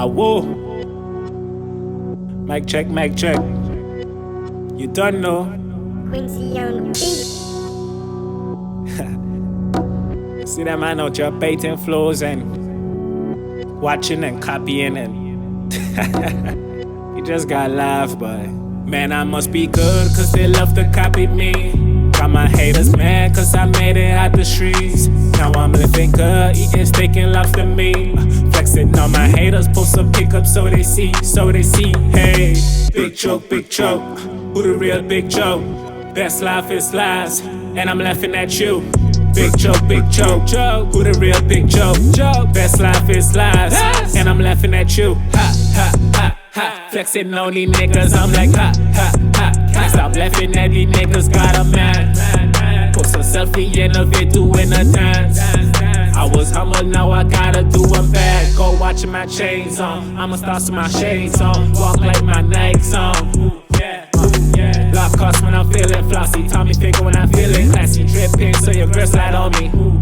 whoa. Mic check, mic check. You done know. Quincy on the beat. See that man out here baiting flows and watching and copying and you just got laugh, but man, I must be good cause they love to copy me. Got my haters mad cause I made it out the streets. Now I'm living good, eating steak and lobster meat. Flexing on my haters, post a pickup so they see, hey. Big joke, who the real big joke? Best life is lies, and I'm laughing at you. Big joke, who the real big joke? Best life is lies, and I'm laughing at you. Ha, ha, ha, ha. Flexing on these niggas, I'm like ha, ha, ha. Can't stop laughing at these niggas, got a man. Post a selfie in a video in a dance. I was humble, now I gotta do them bad. Go watching my chains on, I'ma start with my shades on. Walk like my Nikes on. Ooh, yeah, Lock cost when I'm feeling flossy. Tommy figure when I'm feeling classy. Dripping so your girl slide on me. Ooh,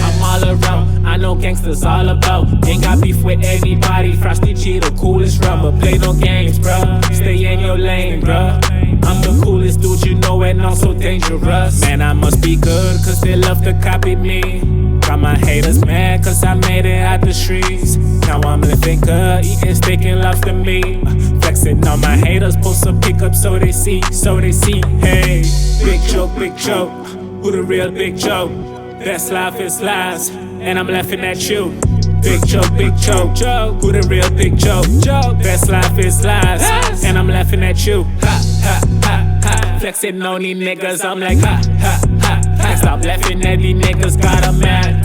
I'm all around, I know gangsters all about. Ain't got beef with anybody. Frosty G, the coolest rubber. Play no games, bruh. Stay in your lane, bruh. I'm the coolest dude you know and also dangerous. Man, I must be good cause they love to copy me. Got my haters mad cause I made it out the streets. Now I'm living good, eating steak and lobster meat. Flexing on my haters, post a pickup so they see, hey. Big joke, who the real big joke? Best life is lies, and I'm laughing at you. Big joke, who the real big joke? Best life is lies, and I'm laughing at you. Ha, ha, ha, ha. Flexing on these niggas, I'm like ha, ha, ha. Can't stop laughing at these niggas, got a man.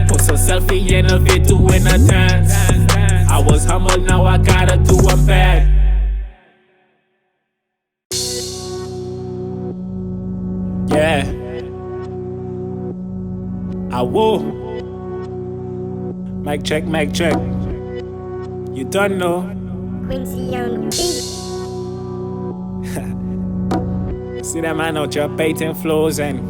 Post a selfie in a video in a dance. I was humble, now I gotta do them bad. Yeah, whoa. Mic check, you done know. Quincy on the beat. See that man out here baiting flows and